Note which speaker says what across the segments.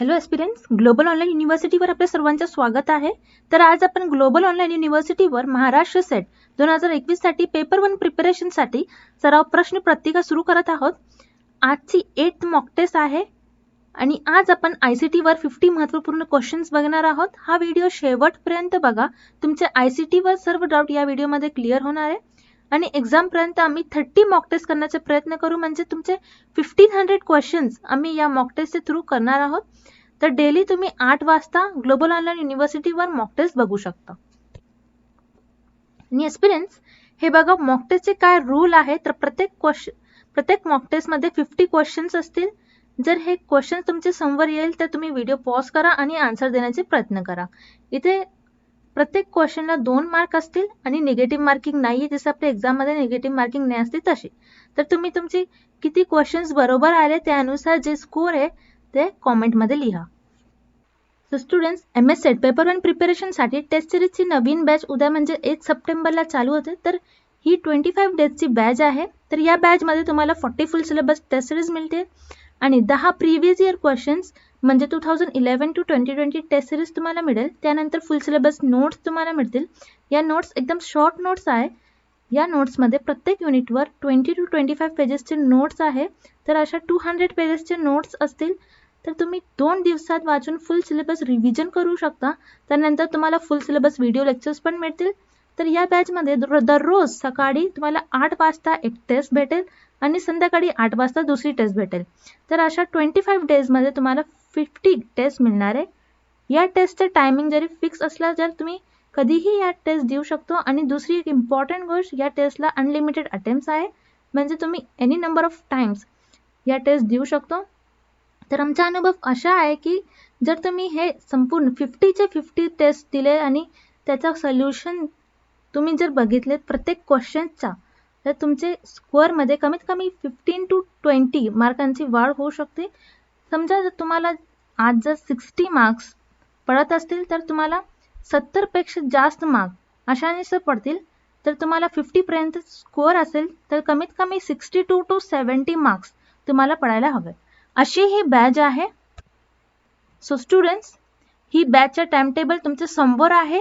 Speaker 1: Hello एस्पिरंट्स, global online युनिव्हर्सिटीवर आपल्या सर्वांचं स्वागत आहे. तर आज आपण ग्लोबल ऑनलाईन युनिव्हर्सिटीवर महाराष्ट्र सेट 2021 साठी पेपर 1 प्रिपरेशनसाठी सराव प्रश्न पत्रिका सुरू करत आहोत. आजची 8th मॉक टेस्ट आहे आणि आज आपण ICT वर 50 महत्त्वपूर्ण क्वेश्चन्स बघणार आहोत. हा व्हिडिओ शेवटपर्यंत बघा. तुमचे ICT वर सर्व डाऊट या व्हिडिओमध्ये क्लिअर होणार आहे आणि एक्झाम पर्यंत आम्ही 30 मॉक टेस्ट करण्याचा प्रयत्न करू, म्हणजे तुमचे 1500 क्वेश्चन्स आम्ही या मॉक टेस्टच्या थ्रू करणार आहोत. तर डेली तुम्ही 8 वाजता ग्लोबल ऑनलाईन युनिव्हर्सिटीवर मॉक टेस्ट बघू शकता. आणि एक्सपिरियन्स हे बघा, मॉक टेस्टचे काय रूल आहे. तर प्रत्येक मॉक टेस्टमध्ये 50 क्वेश्चन्स असतील. जर हे क्वेश्चन तुमचे समोर येईल तर तुम्ही व्हिडिओ पॉज करा आणि आन्सर देण्याचे प्रयत्न करा. इथे प्रत्येक क्वेश्चनला 2 मार्क असतील आणि निगेटिव्ह मार्किंग नाही आहे, जसं आपल्या एक्झाममध्ये निगेटिव्ह मार्किंग नाही असते तशी. तर तुम्ही तुमची किती क्वेश्चन्स बरोबर आले त्यानुसार जे स्कोर आहे ते कॉमेंटमध्ये लिहा. So students, MS set paper 1 प्रिपरेशनसाठी टेस्ट सिरीजची नवीन बॅच उद्या म्हणजे 1 सप्टेंबरला चालू होते. तर ही 25 डेजची बॅच आहे. तर या बॅचमध्ये तुम्हाला 40 फुल सिलेबस टेस्ट सिरीज मिळते आणि 10 प्रिव्हियस इयर क्वेश्चन्स म्हणजे 2011 to 2020 टेस्ट सिरीज तुम्हाला मिळेल. त्यानंतर फुल सिलेबस नोट्स तुम्हाला मिळतील. या नोट्स एकदम शॉर्ट नोट्स आहे. या नोट्समध्ये प्रत्येक युनिटवर 20 to 25 पेजेसचे नोट्स आहे. तर अशा 200 पेजेसचे नोट्स असतील. तर तुम्ही 2 दिवसात वाचून फुल सिलेबस रिव्हिजन करू शकता. त्यानंतर तुम्हाला फुल सिलेबस व्हिडिओ लेक्चर्स पण मिळतील. तर या बॅचमध्ये दररोज सकाळी तुम्हाला 8 वाजता एक टेस्ट भेटेल आणि संध्याकाळी 8 वाजता दुसरी टेस्ट भेटेल. तर अशा 25 डेजमध्ये तुम्हाला 50 टेस्ट मिळणार आहे. या टेस्टचं टायमिंग जरी फिक्स असला तर तुम्ही कधीही या टेस्ट देऊ शकतो. आणि दुसरी एक इम्पॉर्टंट गोष्ट, या टेस्टला अनलिमिटेड अटेम्प्ट्स आहे, म्हणजे तुम्ही एनी नंबर ऑफ टाइम्स या टेस्ट देऊ शकतो. तर आमचा अनुभव असा आहे की जर तुम्ही हे संपूर्ण 50चे 50 टेस्ट दिले आणि त्याचा सोल्युशन तुम्ही जर बघितले प्रत्येक क्वेश्चनचा, तर तुमचे स्कोअरमध्ये कमीत कमी 15 to 20 मार्कांची वाढ होऊ शकते. समजा जर तुम्हाला आज जर 60 मार्क्स पडत असतील तर तुम्हाला 70 पेक्षा जास्त मार्क अशानेच पडतील. तर तुम्हाला 50 पर्यंत स्कोअर असेल तर कमीत कमी 62 to 70 मार्क्स तुम्हाला पडायला हवे. अशी ही बॅच आहे. सो स्टुडंट्स, ही बॅचचा टाइम टेबल तुमच्या समोर आहे.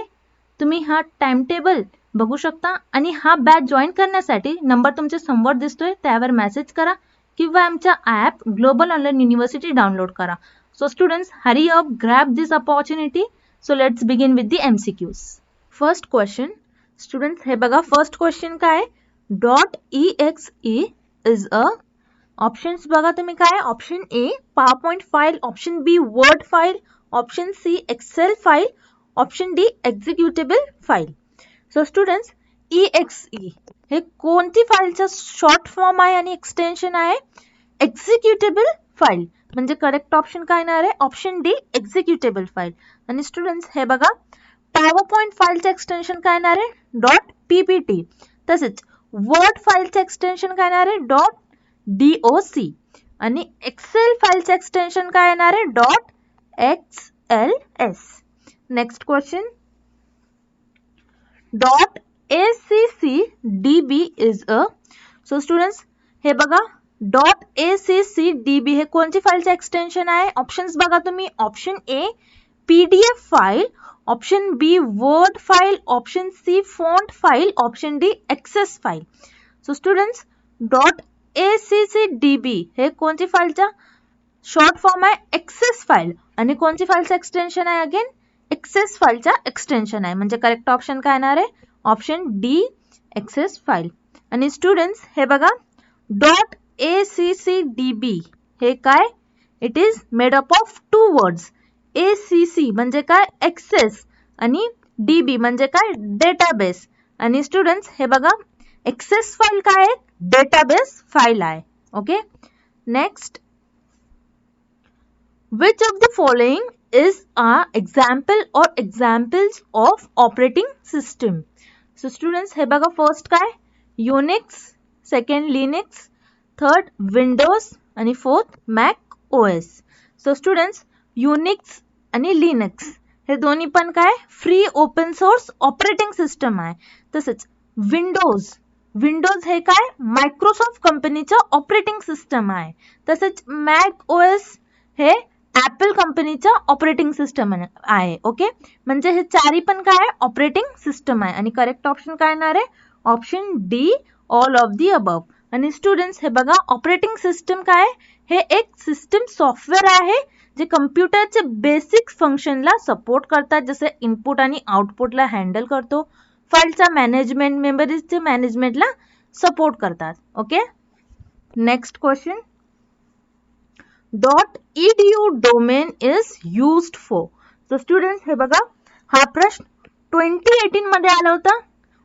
Speaker 1: तुम्ही हा टाइम टेबल बघू शकता आणि हा बॅच जॉईन करण्यासाठी नंबर तुमच्या समोर दिसतोय, त्यावर मेसेज करा किंवा आमचा app Global Online University download करा. So students, hurry up, grab this opportunity. So let's begin with the MCQs. First question students, हे बघा, फर्स्ट क्वेश्चन काय, .exe इज अ ऑप्शन्स बघा तुम्ही काय. Option A PowerPoint file, option B word file, option C Excel file, option D executable file. So students, EXE हे कोणती फाईलचा short form आहे आणि एक्सटेन्शन आहे? Executable file. म्हणजे करेक्ट ऑप्शन काय येणार आहे? Option D executable file. आणि स्टुडंट्स, हे बघा, पॉवरपॉइंट फाईलचं एक्सटेन्शन काय येणार आहे? .ppt. तसेच वर्ड फाईलचं एक्सटेन्शन काय येणार आहे? .doc. आणि एक्सेल फाईलचं एक्सटेन्शन काय येणार आहे? .xls. Next question, .accdb is a. So students, हे बघा, .accdb हे कोणती फाईलचं एक्सटेन्शन आहे? ऑप्शन्स बघा तुम्ही. Option A PDF file, option B word file, option C font file, option D access file. So students, .accdb हे कोणती फाईलचा शॉर्ट फॉर्म आहे? Access file. आणि कोणती फाईलचं एक्सटेन्शन आहे? अगेन एक्सेस फाईलचा एक्सटेन्शन आहे. म्हणजे करेक्ट ऑप्शन काय येणार आहे? Option D access file. आणि स्टुडंट्स, हे बघा, .accdb हे काय? It is made up of 2 words. ACC म्हणजे काय? एक्सेस. आणि DB म्हणजे काय? डेटाबेस. आणि स्टुडंट्स, हे बघा, एक्सेस फाईल काय आहे? डेटाबेस फाईल आहे. Okay. Next, which of the following is an example or examples of operating system? So students, हे बघा, फर्स्ट काय? Unix, second Linux, third Windows आणि fourth Mac OS. So students, Unix आणि Linux हे दोन्ही पण काय? Free open source operating system आहे. तसेच विंडोज हे काय? मायक्रोसॉफ्ट कंपनीचं ऑपरेटिंग सिस्टम आहे. तसेच Mac OS हे ॲपल कंपनीचं कंपनीचा ऑपरेटिंग सिस्टम आहे. ओके, म्हणजे हे चारी पण काय आहे, ऑपरेटिंग सिस्टम आहे. आणि करेक्ट ऑप्शन काय येणार आहे, option D, all of the above. आणि स्टुडंट्स हे बघा, ऑपरेटिंग सिस्टम काय आहे, हे एक सिस्टम सॉफ्टवेअर आहे जे कम्प्युटरचे बेसिक फंक्शनला सपोर्ट करतात, जसे इनपुट आणि आउटपुटला हँडल करतो, फाईलचा मॅनेजमेंट, मेमरीजचे मॅनेजमेंटला सपोर्ट करतात. Okay, next question, .edu domain is used for. So students हे बघा, हा प्रश्न 2018 मध्ये आला होता.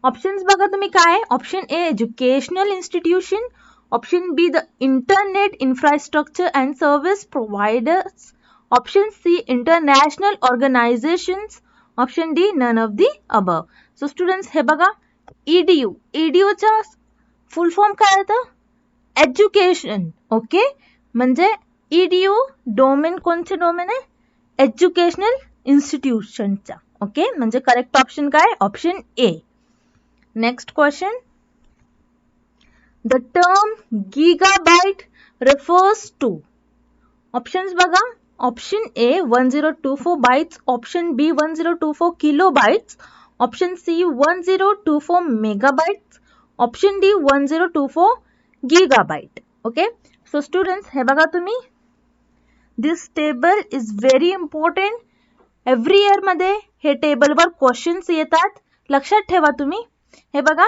Speaker 1: ऑप्शन्स बघा तुम्ही काय, option A educational institution, option B the internet infrastructure and service providers, option C international organisations, option D none of the above. So students हे बघा, ईडीयूचा फुल फॉर्म काय होतं, एज्युकेशन. ओके, म्हणजे ईडीयू डोमेन कोणचे डोमेन आहे, educational इन्स्टिट्यूशनचा. Okay, म्हणजे करेक्ट ऑप्शन काय, option A. Next question, the term gigabyte refers to. Options बघा, option A 1024 bytes, option B 1024 kilobytes, option C 1024 megabytes, option D 1024 gigabyte. Okay, so students हे बघा तुम्ही, this table is very important. Every year मध्ये हे टेबलवर questions येतात, लक्षात ठेवा तुम्ही. हे बघा,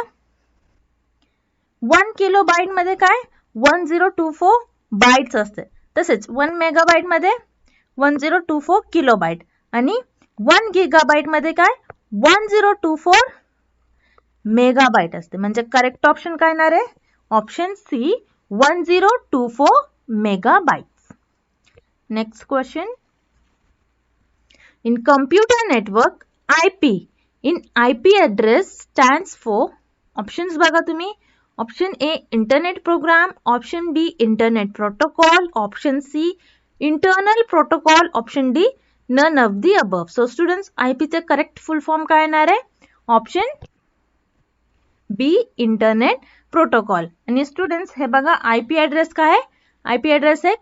Speaker 1: 1 किलोबाइट मध्ये काय 1024 बाइट्स असते, तसेच 1 मेगाबाइट मध्ये 1024 किलोबाइट, आणि 1 गिगाबाइट मध्ये काय 1024 मेगाबाइट असते. म्हणजे करेक्ट ऑप्शन काय येणार आहे, option C 1024 megabytes. Next question, in computer network IP in IP address stands for. Options बघा तुम्ही, option A internet program, option B internet protocol, option C internal protocol, option D none of the above. So students IP चे correct full form काय येणार आहे, option B internet protocol. आणि students हे बघा, IP address काय आहे, IP address एक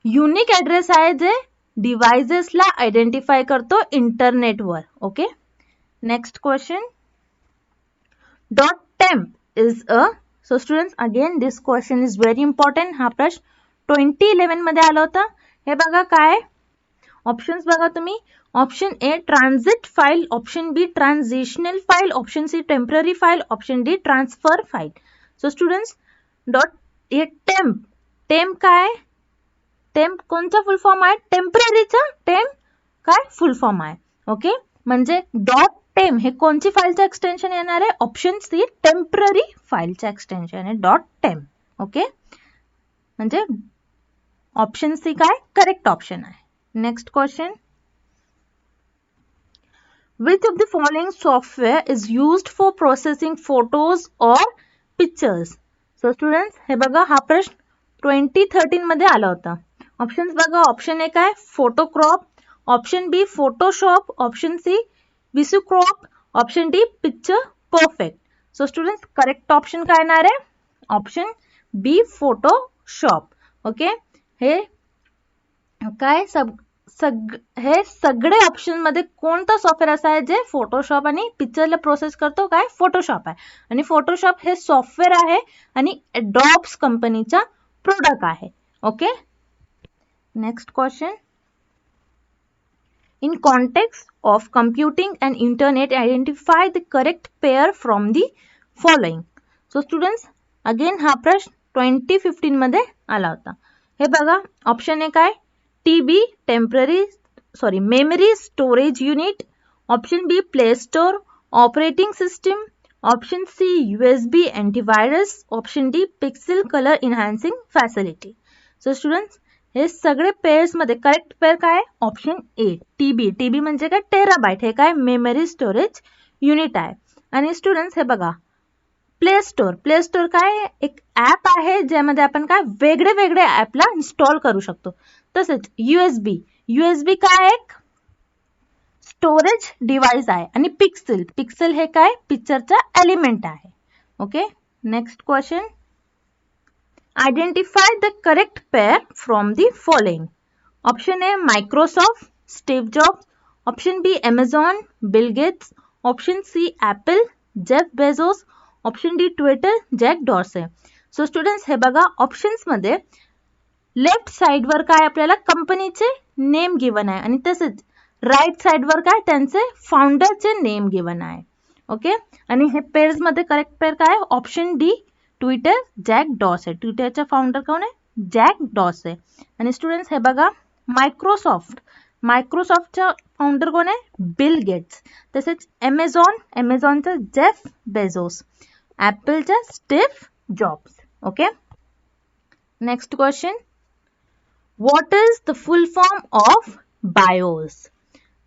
Speaker 1: युनिक ॲड्रेस आहे जे डिव्हाइसेसला आयडेंटिफाय करतो इंटरनेटवर. Okay, next question, .temp is a. So students again this question is very important. हा प्रश्न 2011 मध्ये आला होता. हे बघा काय, ऑप्शन्स बघा तुम्ही, option A transit file, option B transitional file, option C temporary file, option D transfer file. So students temp काय, टेम्प कोणचा फुल फॉर्म आहे, टेम्पररीचा टेम्प काय फुल फॉर्म आहे. ओके, म्हणजे .temp हे कोणची फाईलचं एक्सटेन्शन येणार आहे, ऑप्शन सी टेम्पररी फाईलचं एक्सटेन्शन आहे .temp. ओके, म्हणजे ऑप्शन सी काय करेक्ट ऑप्शन आहे. Next question, which of the following software is used for processing photos or pictures. So students हे बघा, हा प्रश्न 2013 मध्ये आला होता. ऑप्शन्स बघा, ऑप्शन ए काय photocrop, option B Photoshop, option C visucrop, option D picture perfect. So students correct option काय येणार आहे, ऑप्शन बी फोटोशॉप. ओके, हे काय हे सगळे ऑप्शन मध्ये कोणतं सॉफ्टवेअर असं आहे जे फोटोशॉप आणि पिक्चरला प्रोसेस करतो, काय फोटोशॉप आहे. आणि फोटोशॉप हे सॉफ्टवेअर आहे आणि एडोब्स कंपनीचा प्रोडक्ट आहे. Okay, next question, in context of computing and internet identify the correct pair from the following. So students again हा प्रश्न 2015 मध्ये आला होता. हे बघा, ऑप्शन ए काय TB memory storage unit, option B Play Store operating system, option C USB antivirus, option D pixel colour enhancing facility. So students हे सगळे पेयर्स मध्ये करेक्ट पेयर काय, ऑप्शन ए TB म्हणजे काय टेराबाइट, हे काय memory storage unit आहे. आणि स्टुडंट्स हे बघा, प्ले स्टोर काय एक ऍप आहे ज्यामध्ये आपण काय वेगळे वेगळे ऍपला इन्स्टॉल करू शकतो. तसेच USB काय एक स्टोरेज डिव्हाइस आहे. आणि पिक्सेल हे काय पिक्चरचा एलिमेंट आहे. Okay, next question, identify the correct pair from the following. Option A Microsoft, Steve Jobs, option B Amazon Bill Gates, option C Apple Jeff Bezos, option D Twitter Jack Dorsey. So students हे बघा ऑप्शन्समध्ये left साइडवर काय आपल्याला कंपनीचे name given आहे आणि तसेच right साइडवर काय त्यांचे फाउंडरचे नेम गिवन आहे. ओके, आणि हे पेअर्स मध्ये करेक्ट पेअर काय option D Twitter Jack Dorsey. ट्विटरचा फाउंडर कोण आहे जॅक डॉर्से. आणि स्टुडंट्स हे बघा मायक्रोसॉफ्टचा फाउंडर कोण आहे बिल गेट्स. तसेच अमेझॉनचा जेफ बेझोस, ॲपलचा Steve Jobs. Okay, next question, what is the full form of BIOS?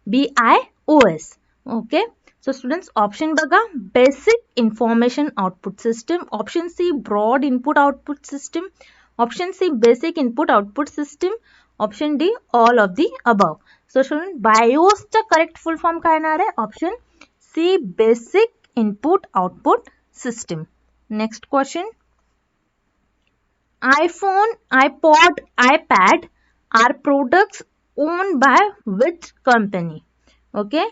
Speaker 1: BIOS. Okay, so students option बघा basic information output system, option C broad input output system, option C basic input output system, option D all of the above. So students BIOS चा correct full form काय येणार आहे option C basic input output system. Next question, iPhone, iPod, iPad are products owned by which company? Okay,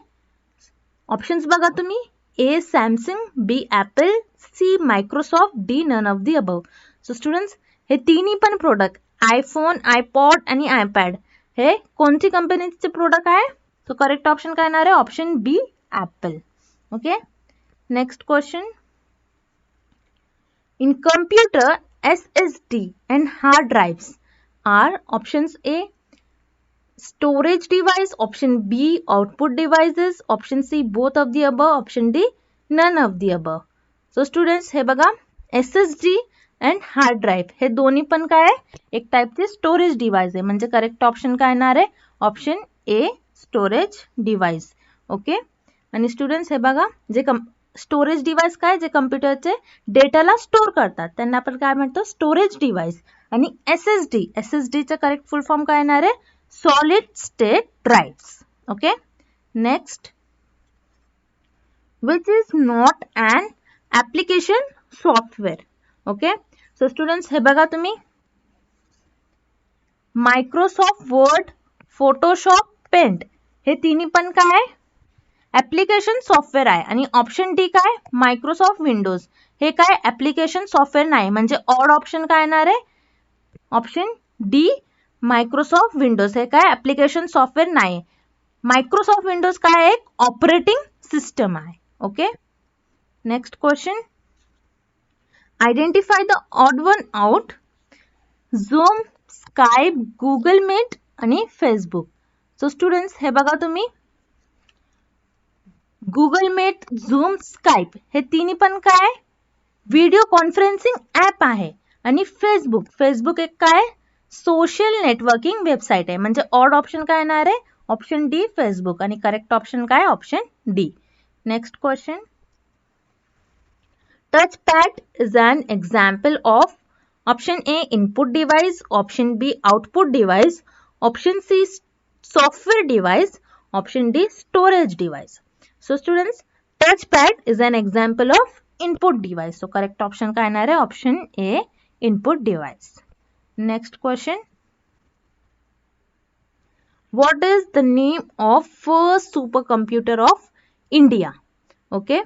Speaker 1: options बघा तुम्ही A Samsung, B Apple, C Microsoft, D none of the above. So students हे तिन्ही पण product iPhone, iPod आणि iPad हे कोणती कंपनीचे product आहे? तो करेक्ट ऑप्शन काय येणार आहे option B Apple. Okay, next question, in computer SSD and hard drives are options A storage device, option B output devices, option C both of the above, option D none of the above. So students हे बघा SSD and hard drive हे दोन्ही पण काय आहे एक टाईपचे storage device आहे. म्हणजे करेक्ट ऑप्शन काय येणार आहे option a storage device. Okay, आणि स्टुडंट्स हे बघा जे स्टोरेज डिव्हाइस काय जे कम्प्युटरचे डेटाला स्टोर करतात त्यांना आपण काय म्हणतो स्टोरेज डिव्हाइस. आणि एसएसडीचा करेक्ट फुल फॉर्म काय येणार आहे solid state drives. Okay, next, which is not an application software. Okay, so students हे बघा तुम्ही मायक्रोसॉफ्ट वर्ड, फोटोशॉप, पेंट हे तिन्ही पण काय आहे ऍप्लिकेशन सॉफ्टवेअर आहे. आणि ऑप्शन डी काय मायक्रोसॉफ्ट विंडोज हे काय ऍप्लिकेशन सॉफ्टवेअर नाही. म्हणजे ऑड ऑप्शन काय येणार आहे ऑप्शन डी मायक्रोसॉफ्ट विंडोज हे काय ऍप्लिकेशन सॉफ्टवेअर नाही. मायक्रोसॉफ्ट विंडोज काय एक ऑपरेटिंग सिस्टम आहे. Okay, next question, identify the odd one out, Zoom, Skype, Google Meet आणि फेसबुक. सो स्टुडंट्स हे बघा तुम्ही गुगल मीट, झूम, स्काईप हे तिन्ही पण काय व्हिडिओ कॉन्फरन्सिंग ॲप आहे. आणि फेसबुक एक काय सोशल नेटवर्किंग वेबसाईट आहे. म्हणजे ऑड ऑप्शन काय येणार आहे ऑप्शन डी फेसबुक. आणि करेक्ट ऑप्शन काय option D. Next question, touch pad is an example of option A input device, option B output device, option C software device, option D storage device. So students, touchpad is an example of input device. So correct option काय येणार आहे option A input device. Next question, what is the name of first supercomputer of India? Okay,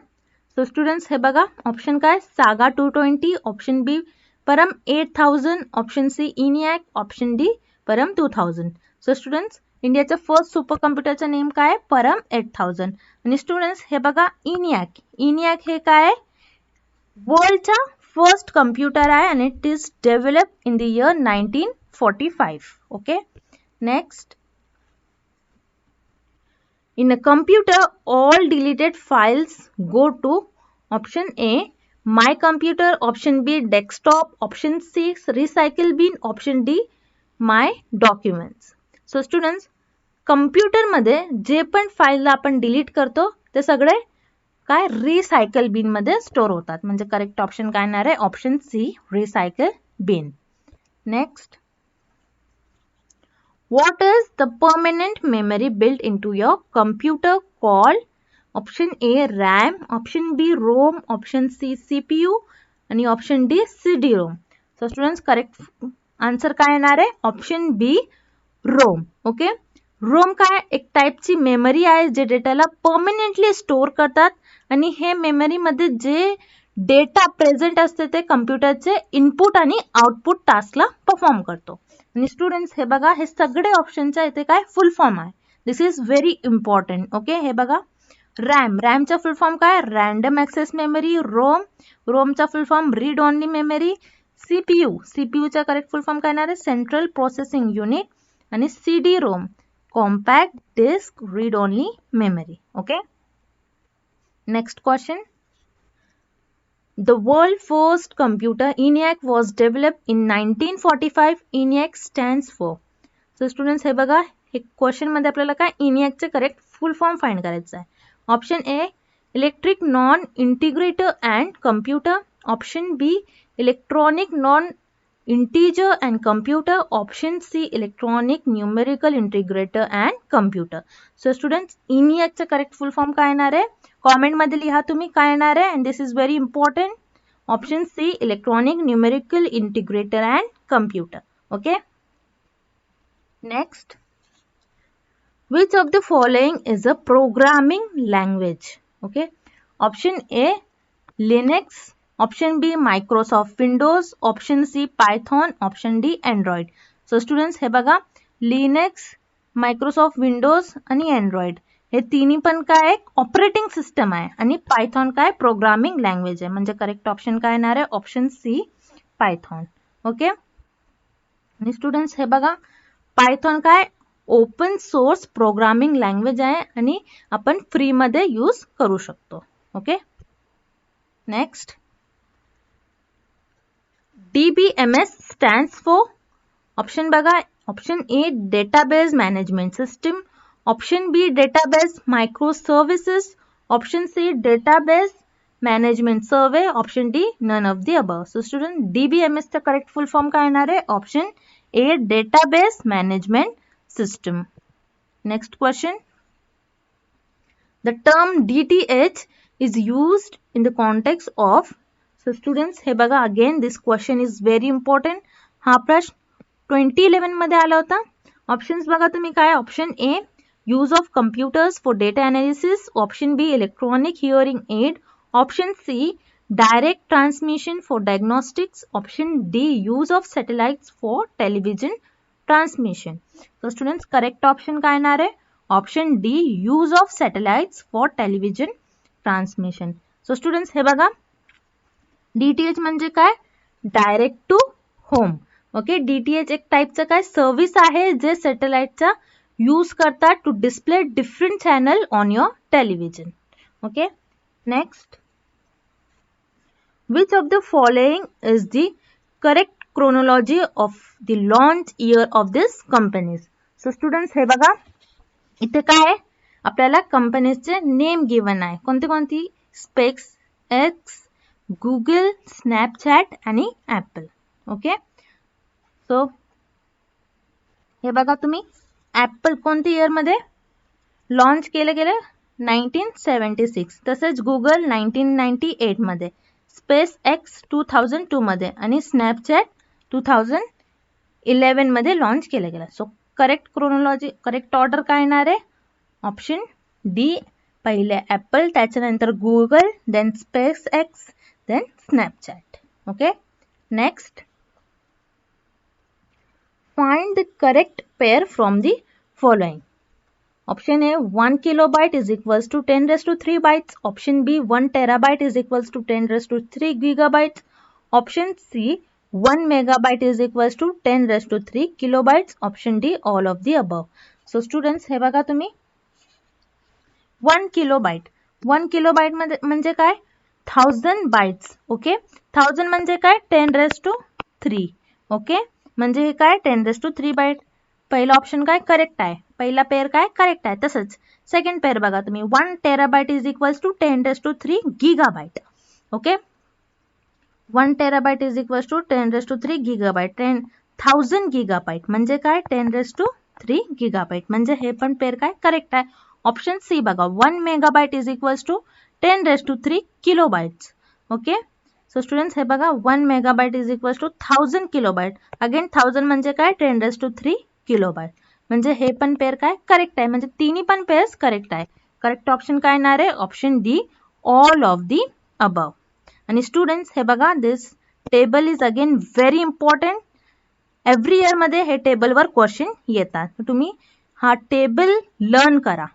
Speaker 1: so students हे बघा option काय सागा 220, option B Param 8000, option C ENIAC, option D Param 2000. So students इंडियाचं first super कम्प्युटरचं name काय परम 8000. आणि students हे बघा इनियाक हे काय वर्ल्डचा फर्स्ट कम्प्युटर आहे आणि it is develop in the year 1945. Okay, next, in a computer all deleted files go to option A my computer, option B desktop, option C recycle bin, option D my documents. So students कम्प्युटरमध्ये जे पण file आपण delete करतो ते सगळे काय recycle बिन मध्ये store होतात. म्हणजे करेक्ट ऑप्शन काय येणार आहे option C recycle bin. Next, what is the permanent memory built into your computer called option A RAM, option B ROM, option C CPU आणि option D CD ROM. So students correct answer काय येणार आहे option B ROM. Okay, ROM काय एक टाईपची memory आहे जे डेटाला परमनंटली स्टोअर करतात आणि हे मेमरीमध्ये जे डेटा प्रेझेंट असते ते कम्प्युटरचे इनपुट आणि आउटपुट टास्कला परफॉर्म करतो. आणि स्टुडंट्स हे बघा, हे सगळे ऑप्शनच्या इथे काय फुल फॉर्म आहे. This is very important. Okay, हे बघा, रॅमचा फुल फॉर्म काय, रॅन्डम ॲक्सेस मेमरी. रोमचा full form read only memory. सीपीयूचा करेक्ट फुल फॉर्म काय येणार आहे, सेंट्रल प्रोसेसिंग युनिट. आणि CD ROM, compact disk read only memory. Okay, next question. The world first computer ENIAC was developed in 1945. ENIAC stands for. So students हे बघा, हे question मध्ये आपल्याला काय ENIAC चे करेक्ट फुल फॉर्म फाइंड करायचं आहे. Option A electric non integrator and computer. Option B electronic non integer and computer. Option C electronic numerical integrator and computer. So students ENIAC चे करेक्ट फुल फॉर्म काय येणार आहे, comment मध्ये लिहा तुम्ही काय येणार आहे. And this is very important. Option C electronic numerical integrator and computer. Okay, next. Which of the following is a programming language? Okay, option A Linux, option B Microsoft Windows, option C Python, option D Android. So students हे बघा, Linux, Microsoft Windows आणि Android हे तिन्ही पण काय एक operating system आहे आणि पायथॉन काय प्रोग्रामिंग लँग्वेज आहे. म्हणजे करेक्ट ऑप्शन काय येणार आहे, ऑप्शन सी पायथॉन. ओके, आणि स्टुडंट्स हे बघा, पायथॉन काय ओपन सोर्स प्रोग्रामिंग लँग्वेज आहे आणि आपण फ्री मध्ये यूज करू शकतो. Okay, next. DBMS stands for. Option बघा, option A database management system. Option B database micro services. Option C database management survey. Option D none of the above. So student DBMS चा correct full form काय येणार आहे, option A database management system. Next question. The term DTH is used in the context of. So students हे बघा, again this question is very important. हा प्रश्न 2011 मध्ये आला होता. ऑप्शन्स बघा तुम्ही काय, option A use of computers for data analysis. Option B electronic hearing aid. Option C direct transmission for diagnostics. Option D use of satellites for television transmission. So students correct option काय येणार आहे, option D use of satellites for television transmission. So students हे बघा, DTH म्हणजे काय, direct to home. Okay, DTH एक टाईपचं काय सर्व्हिस आहे जे सॅटेलाइटचा यूज करतात to display different channel on your television. Okay, next. Which of the following is the correct chronology of the launch year of this companies. So students हे बघा, इथे काय आहे, आपल्याला कंपनीजचे नेम गिवन आहे. कोणती कोणती, स्पेक्स एक्स, गुगल, स्नॅपचॅट आणि ऍपल. ओके, सो हे बघा तुम्ही, ऍपल कोणत्या इयर मध्ये लॉन्च केलं गेलं, 1976. तसेच गुगल 1998 मध्ये, स्पेस एक्स 2002 मध्ये आणि स्नॅपचॅट 2011 मध्ये लॉन्च केलं गेलं. So correct chronology, correct order काय येणार आहे, ऑप्शन डी, पहिले ऍपल, त्याच्यानंतर Google, then SpaceX, then Snapchat. Okay, next. Find the correct pair from the following. Option A 1 kilobyte is equals to 10⁻³ bytes. Option B 1 terabyte is equals to 10⁻³ gigabytes. Option C 1 megabyte is equals to 10⁻³ kilobytes. Option D all of the above. So students हे बघा तुम्ही, 1 kilobyte, 1 kilobyte म्हणजे काय 1000 bytes. Okay, 1000 म्हणजे काय 10⁻³. Okay, म्हणजे हे काय 10⁻³ byte. पहिला ऑप्शन काय करेक्ट आहे, पहिला पेअर काय करेक्ट आहे. तसंच सेकंड पेअर बघा तुम्ही, 1 terabyte is equals to 10⁻³ gigabyte. Okay, 1 terabyte is equals to 10⁻³ gigabyte. 1000 gigabyte म्हणजे काय 10⁻³ gigabyte. म्हणजे हे पण पेअर काय करेक्ट आहे. ऑप्शन सी बघा, 1 megabyte is equals to 10⁻³ kilobytes. Okay, so students हे बघा, 1 megabyte is equals to 1000 kilobyte. Again 1000 म्हणजे काय 10⁻³ kilobyte. म्हणजे हे पण पेअर काय करेक्ट आहे, म्हणजे तिन्ही पण पेअर्स करेक्ट आहे. करेक्ट ऑप्शन काय येणार आहे, option D, all of the above. आणि स्टुडंट्स हे बघा, this table is again very important. Every year मध्ये हे टेबलवर क्वेश्चन येतात, तुम्ही हा टेबल लर्न करा.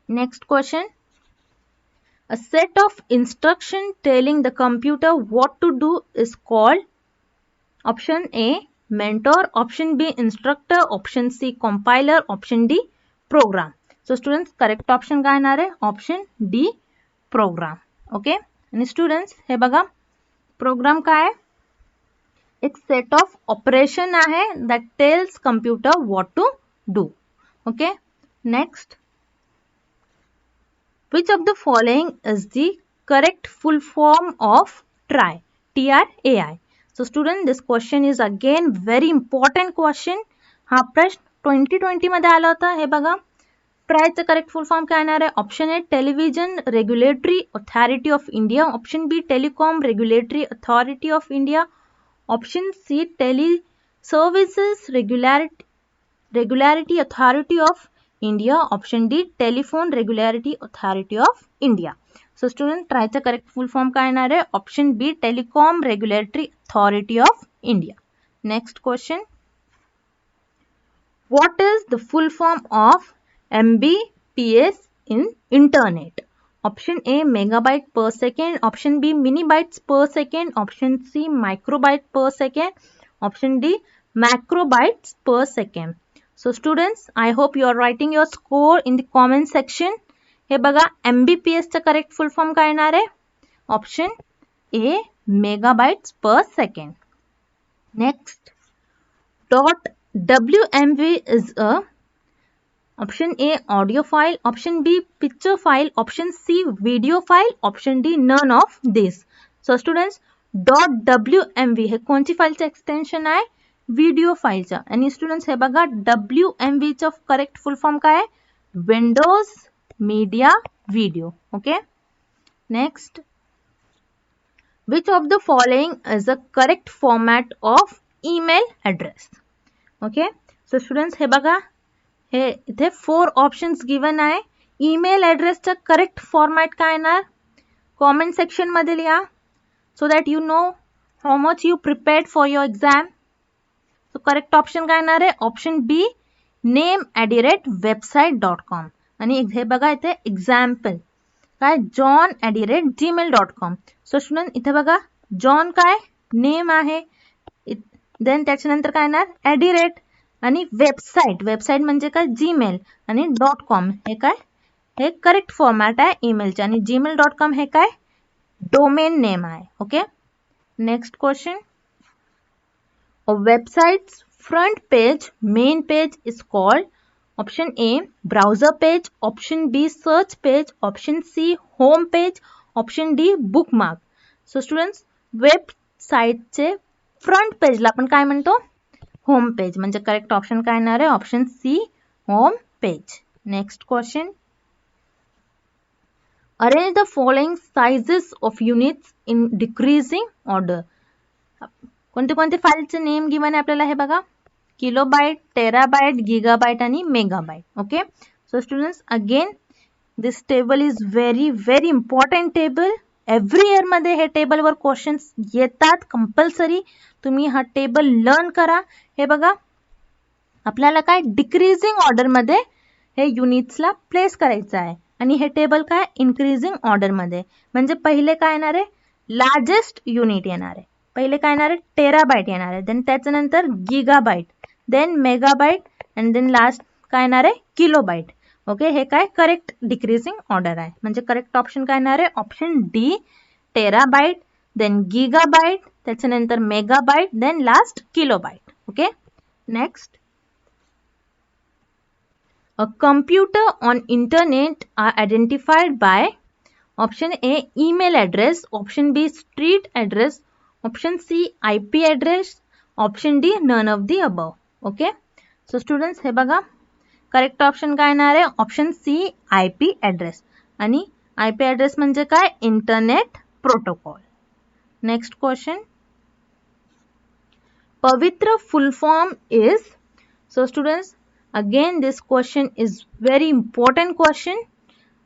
Speaker 1: Next question, a set of instruction telling the computer what to do is called option A mentor, option B instructor, option C compiler, option D program. So students correct option काय येणार आहे, option D program. Okay. आणि students हे बघा, programme काय आहे, एक set of operation आहे that tells computer what to do. Okay. Next, which of the following is the correct full form of try, TRAI? So student, this question is again very important question. हा प्रश्न 2020 मध्ये आला होता. हे बघा, ट्रायचं correct full form काय येणार आहे, option A television regulatory authority of India, option B telecom regulatory authority of India, option C tele services regularity authority of India, option D telephone regularity authority of India. So student, ट्रायचा correct full form काय येणार आहे, option B telecom regulatory authority of India. Next question, what is the full form of MBPS in internet? Option A megabyte per second, option B minibytes per second, option C microbyte per second, option D macrobytes per second. So students, I hope you are writing your score in the comment section. हे बघा, MBPS चा correct full form काय येणार आहे, option A megabytes per second. Next, .wmv is a option A audio file, option B picture file, option C video file, option D none of this. So students, .wmv हे कोणती फाईलचं extension आहे, video फाईलचा. आणि students हे बघा, WMV चा correct full form काय आहे, Windows media video. Okay. Next, which of the following is a correct format of email address? Okay. So students हे बघा, हे इथे 4 ऑप्शन्स गिवन आहे. ईमेल ॲड्रेसचा करेक्ट फॉर्मॅट काय येणार, कॉमेंट सेक्शन मध्ये लिहा, so that you know how much you prepared for your exam. So correct option काय येणार आहे, ऑप्शन बी name@website.com. आणि हे बघा, इथे एक्झाम्पल काय, john@gmail.com. सो स्टुडंट, इथे बघा, जॉन काय नेम आहे, देन त्याच्यानंतर काय येणार @ आणि वेबसाईट म्हणजे काय जीमेल, आणि .com हे काय, हे करेक्ट फॉर्मॅट आहे ईमेलचे. आणि gmail.com हे काय डोमेन नेम आहे. Okay. Next question, a website's front page main page is called option A browser page, option B search page, option C home page, option D bookmark. So students, वेबसाईटचे front पेजला आपण काय म्हणतो, home page. म्हणजे correct option काय येणार आहे, option C home page. Next question, arrange the following sizes of units in decreasing order. कोणते कोणते फाईलचे नेम गिवन आहे आपल्याला, हे बघा, किलोबाइट, टेराबाइट, गिगाबाइट आणि megabyte. Okay. So students, again this table is very very important table. Every year मध्ये हे टेबलवर क्वेश्चन्स येतात कंपल्सरी. तुम्ही हा टेबल लर्न करा. हे बघा, आपल्याला काय डिक्रीजिंग ऑर्डर मध्ये हे युनिट्सला प्लेस करायचं आहे. आणि हे टेबल काय इन्क्रीजिंग ऑर्डर मध्ये, म्हणजे पहिले काय येणार आहे, लार्जेस्ट युनिट येणार आहे. पहिले काय येणार आहे, टेराबाइट येणार आहे, देन त्याच्यानंतर gigabyte, then megabyte, and then last काय येणार आहे, किलोबाइट. ओके. हे काय करेक्ट डिक्रीजिंग ऑर्डर आहे. म्हणजे करेक्ट ऑप्शन काय येणार आहे, option D terabyte, then gigabyte, त्याच्यानंतर megabyte, then last kilobyte. Okay. Next, a computer on internet are identified by option A email address, option B street address, option C IP address, option D none of the above. Okay. So students, हे बघा, correct option काय येणार आहे, option C IP address. आणि IP address म्हणजे काय, internet protocol. Next question, Pavitra full form is. So students, again this question is very important question.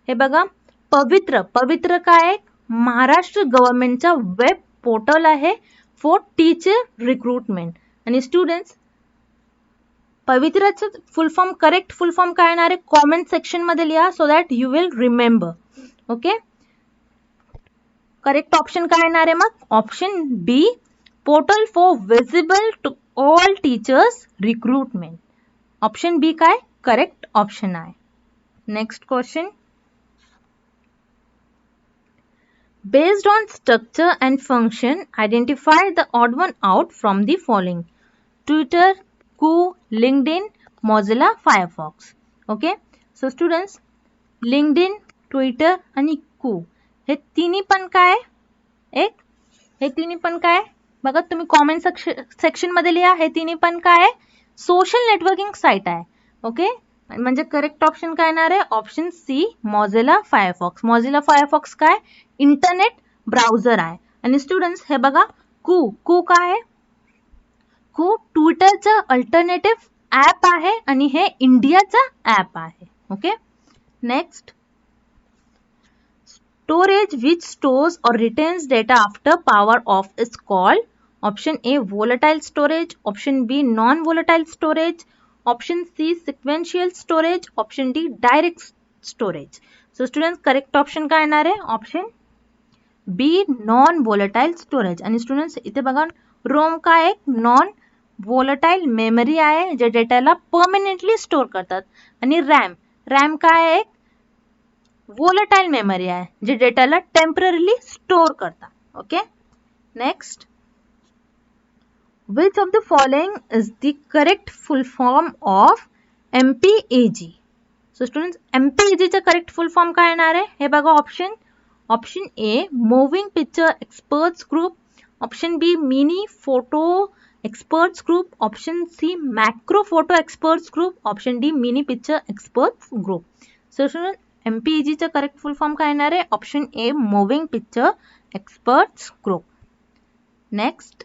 Speaker 1: हे बघा, पवित्र. पवित्र काय? महाराष्ट्र गव्हर्नमेंटचा वेब पोर्टल आहे फॉर टीचर रिक्रुटमेंट. आणि स्टुडंट्स, पवित्राचं full form, correct full form काय येणार आहे कॉमेंट सेक्शन मध्ये लिहा, so that you will remember. Okay, correct option काय येणार आहे मग? Option B, portal for visible to all teachers recruitment. Option B काय करेक्ट ऑप्शन आहे. Next question. Based on structure and function, identify the odd one out from the following: Twitter, Qoo, LinkedIn, Mozilla Firefox. Okay, so students, LinkedIn, Twitter आणि Qoo हे तिन्ही पण काय? हे तिन्ही पण काय? बघा, तुम्ही कॉमेंट सेक्शन मध्ये लिहा. हे तिन्ही पण काय आहे? सोशल नेटवर्किंग साइट आहे. ओके, म्हणजे करेक्ट ऑप्शन काय येणार आहे? Option C, Mozilla Firefox. Mozilla Firefox काय? इंटरनेट ब्राउझर आहे. आणि स्टुडंट्स, हे बघा, कू काय आहे? कू ट्विटरचं अल्टरनेटिव्ह ॲप आहे आणि हे इंडियाचा ॲप आहे. Okay, next. Storage which stores or retains data after power off is called. Option A, volatile storage. Option B, non-volatile storage. Option C, sequential storage. Option D, direct storage. So students, correct option काय येणार आहे? Option बी, non volatile storage. आणि students, इथे बघा, Rome काय आहे? Non volatile memory आहे जे डेटाला परमनंटली स्टोर करतात. आणि रॅम काय आहे? volatile मेमरी आहे जे डेटाला टेम्पररीली स्टोर करतात. Okay, next. Which of the following is the correct full form of MPAG? So students, MPAG चा correct full form काय येणार आहे? हे बघा, option A, moving picture experts group. Option B, mini photo experts group. Option C, macro photo experts group. Option D, mini picture experts group. So student, MPAG चा correct full form काय येणार आहे? Option A, moving picture experts group. Next.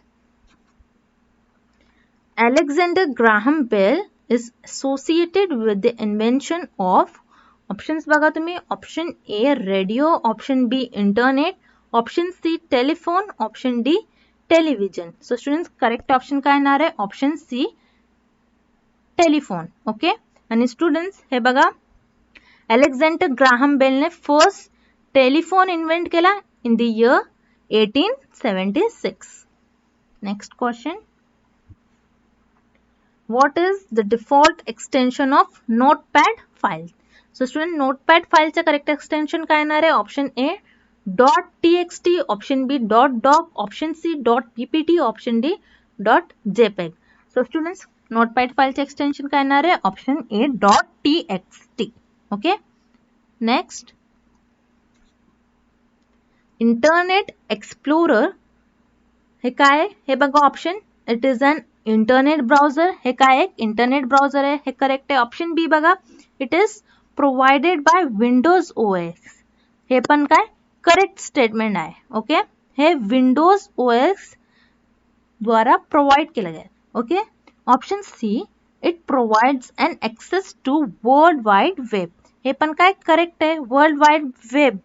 Speaker 1: Alexander Graham Bell is associated with the invention of. Options बघा तुम्ही. Option A, radio. Option B, internet. Option C, telephone. Option D, television. So students, correct option काय येणार आहे? Option C, telephone. Okay, आणि students, हे बघा, Alexander Graham बेलने first telephone invent केला in the year 1876. Next question. What is the default extension of notepad file? So student, notepad file चा correct extension काय येणार आहे? Option A, .txt. Option B, .doc. Option C, .ppt. Option D, .jpeg. So students, notepad file चा extension काय येणार आहे? Option A, .txt. Okay, next. Internet explorer हे काय? हे बघा, option, it is an internet browser. हे काय आहे? इंटरनेट ब्राउझर आहे. हे करेक्ट आहे. ऑप्शन बी बघा, it is provided by Windows OS. हे पण काय करेक्ट स्टेटमेंट आहे. ओके, हे विंडोज OS द्वारा प्रोव्हाइड केलं गेलं. Okay, option C, it provides an access to world wide web. हे पण काय करेक्ट आहे. वर्ल्ड वाईड वेब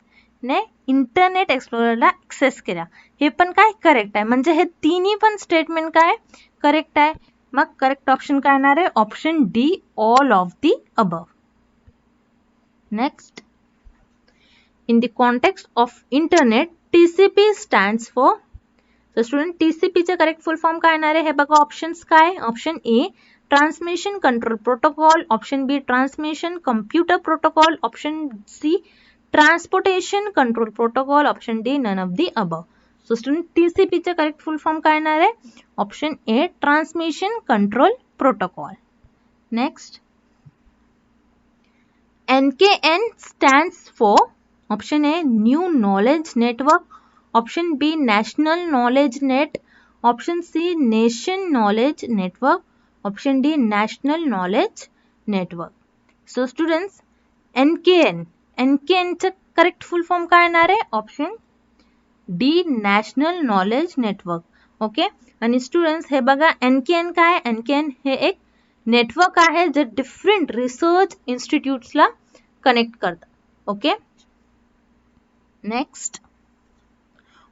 Speaker 1: ने इंटरनेट एक्सप्लोररला ॲक्सेस केला. हे पण काय करेक्ट आहे. म्हणजे हे तिन्ही पण स्टेटमेंट काय करेक्ट आहे. मग करेक्ट ऑप्शन काय येणार आहे? Option D, all of the above. Next. In the context of internet, TCP stands for. तर स्टुडंट, TCP चे करेक्ट फुल फॉर्म काय येणार आहे? हे बघा, ऑप्शन्स काय? Option A, transmission control protocol. Option B, transmission computer protocol. Option C, transportation control protocol. Option D, none of the above. So student, TCP चे correct full form काय येणार आहे? Option A, transmission control protocol. Next. NKN stands for. Option A, new knowledge network. Option B, national knowledge net. Option C, nation knowledge network. Option D, national knowledge network. So students, NKN चं correct full form काय येणार आहे? Option D, national knowledge network. Okay, आणि students, हे बघा, NKN काय? NKN हे एक नेटवर्क आहे जे डिफरंट रिसर्च इन्स्टिट्यूट्सला कनेक्ट करतात. Okay, next,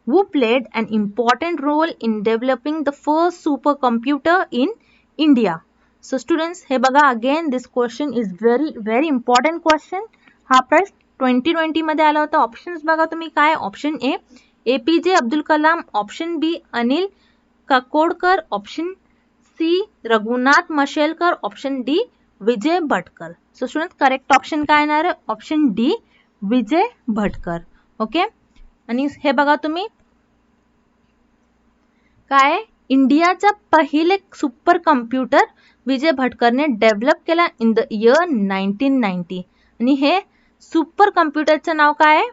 Speaker 1: who played an important role in developing the first supercomputer in India? So students, हे बघा, again this question is very important question. हा प्रश्न 2020 मध्ये आला होता. ऑप्शन्स बघा तुम्ही काय. Option A APJ Abdul Kalam, option B Anil Kakodkar, option C Raghunath Mashelkar, option D Vijay Bhatkar. So student, correct option काय येणार आहे? Option D Vijay Bhatkar. Okay, आणि हे बघा तुम्ही काय, इंडियाचा पहिले सुपर कम्प्युटर विजय भटकरने डेव्हलप केला इन द इयर 1990. आणि हे सुपर कम्प्युटरचं नाव काय आहे?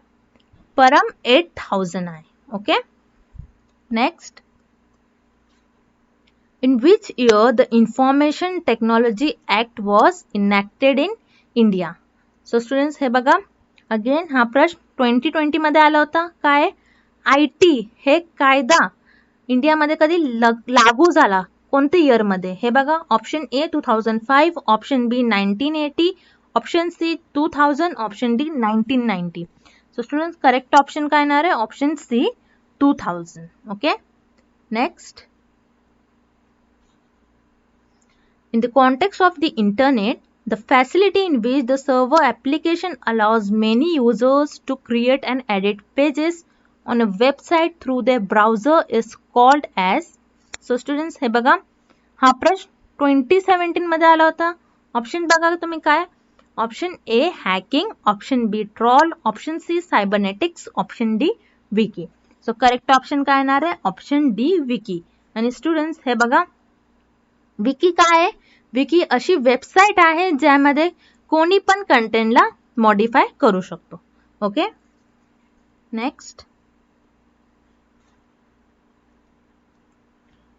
Speaker 1: परम 8000 आहे. Okay, next, in which year the Information Technology Act was enacted in India? So students, हे बघा, अगेन हा प्रश्न 2020 मध्ये आला होता. काय, IT हे कायदा इंडियामध्ये कधी लागू झाला, कोणत्या इयर मध्ये? हे बघा, option A 2005, option B 1980, option C 2000, option D 1990. So students, correct option काय येणार आहे? Option C 2000. Okay, next, in the context of the internet, the facility in which the server application allows many users to create and edit pages on a website through their browser is called as. So students, हे बघा, हा प्रश्न 2017 मध्ये आला होता. Option बघा तुम्ही काय. Option A hacking, option B troll, option C cybernetics, option D wiki. So correct option काय येणार आहे? Option D wiki. आणि स्टुडंट्स, हे बघा, विकी काय आहे? विकी अशी वेबसाईट आहे ज्यामध्ये कोणी पण कंटेंटला मॉडिफाय करू शकतो. Okay, next,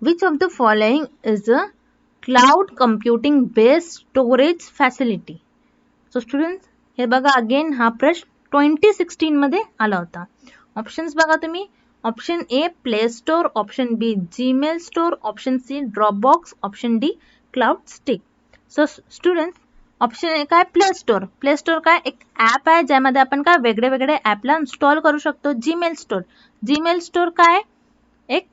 Speaker 1: which of the following is a cloud computing based storage facility? So students, हे बघा, अगेन हा प्रश्न 2016 मध्ये आला होता. ऑप्शन्स बघा तुम्ही. Option A play store, option B Gmail store, option C Dropbox, option D cloud stick. So students, option A काय, प्ले स्टोर. प्ले स्टोर काय, एक ऍप आहे ज्यामध्ये आपण काय वेगळे वेगळे ऍपला इन्स्टॉल करू शकतो. जीमेल स्टोर, जीमेल स्टोर काय, एक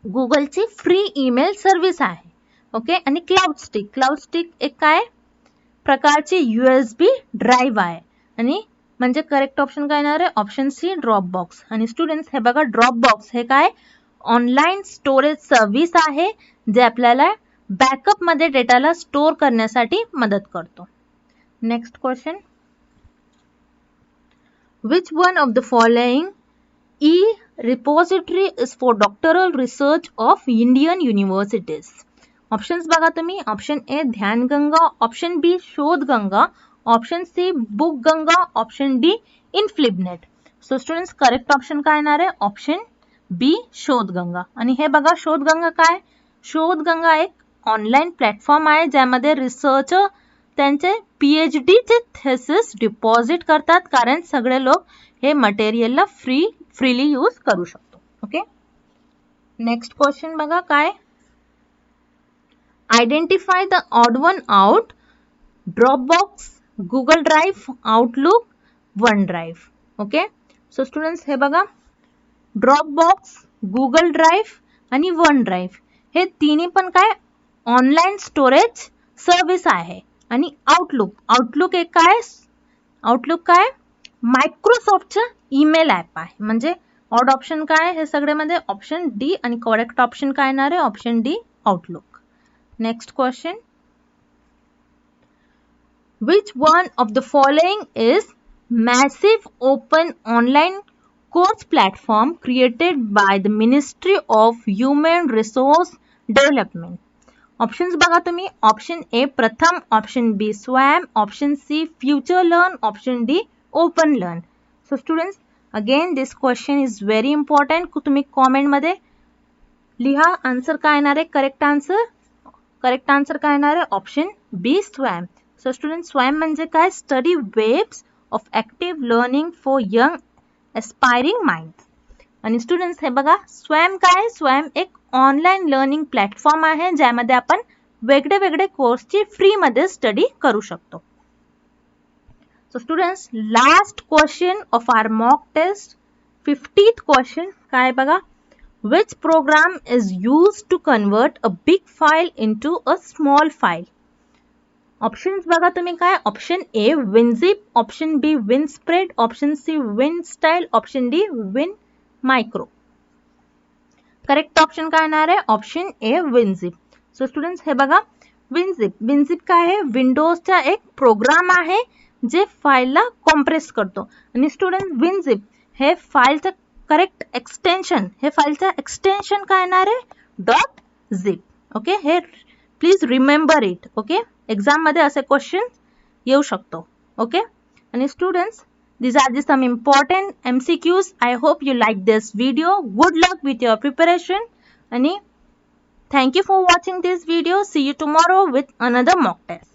Speaker 1: गुगलची फ्री ईमेल सर्व्हिस आहे. ओके, आणि क्लाउड स्टिक, क्लाउड स्टिक एक काय प्रकारची USB ड्राईव्ह आहे. आणि म्हणजे करेक्ट ऑप्शन काय येणार आहे? Option C Dropbox. आणि स्टुडंट्स, हे बघा, ड्रॉपबॉक्स हे काय ऑनलाईन स्टोरेज सर्व्हिस आहे जे आपल्याला बॅकअप मध्ये डेटाला स्टोअर करण्यासाठी मदत करतो. Next question, which one of the following e-repository is for doctoral research of Indian universities? Options बघा तुम्ही. Option A Dhyan Ganga, option B Shodh Ganga, option C book Ganga, option D INFLIBNET. So students, correct option काय येणार आहे? Option B Shodh Ganga. आणि हे बघा, शोध गंगा काय, शोध गंगा एक ऑनलाईन प्लॅटफॉर्म आहे ज्यामध्ये रिसर्चर त्यांचे PhD चे थेसिस डिपॉझिट करतात, कारण सगळे लोक हे मटेरियलला फ्रीली यूज करू शकतो. ओके, नेक्स्ट क्वेश्चन बघा काय, identify the odd one out, Dropbox, Google drive, outlook, one drive. Okay, so students, हे बघा, ड्रॉपबॉक्स, गुगल ड्राईव्ह आणि वन ड्राईव्ह हे तिन्ही पण काय ऑनलाईन स्टोरेज सर्व्हिस आहे. आणि आउटलुक एक काय, आउटलुक काय मायक्रोसॉफ्टचं ईमेल ऍप आहे. म्हणजे ऑड ऑप्शन काय हे सगळ्यामध्ये? Option D. आणि करेक्ट ऑप्शन काय येणार आहे? Option D outlook. Next question, which one of the following is massive open online course platform created by the Ministry of Human Resource Development? Options बघा तुम्ही. Option A Pratham, option B Swayam, option C future learn, option D open learn. So students, again this question is very important. तुम्ही comment मध्ये लिहा answer काय येणार आहे. Correct answer काय येणार आहे? ऑप्शन बी स्वयं. सो स्टुडंट्स, स्वयं म्हणजे काय, study webs of active learning for young aspiring mind. आणि स्टुडंट्स, हे बघा, स्वयं काय, स्वयं एक ऑनलाईन लर्निंग प्लॅटफॉर्म आहे ज्यामध्ये आपण वेगळे वेगळे कोर्सची फ्रीमध्ये स्टडी करू शकतो. So students, last question of our mock test, 50th question काय बघा. Which program is used to convert a big file into a small file? ऑप्शन्स बघा तुम्ही काय. Option A WinZip, option B WinSpread, option C WinStyle, option D WinMicro. Correct option काय येणार आहे. Option A WinZip. So students हे बघा, WinZip काय आहे. विंडोजचा एक प्रोग्राम आहे जे फाईलला कॉम्प्रेस करतो. आणि स्टुडंट WinZip हे फाईलचं करेक्ट एक्सटेन्शन, हे फाईलचं एक्सटेन्शन काय येणार आहे. .zip. ओके, हे please remember it. Okay, exam मध्ये असे क्वेश्चन येऊ शकतो. ओके, आणि students, these are the some important MCQs. I hope you like this video. Good luck with your preparation. And thank you for watching this video. See you tomorrow with another mock test.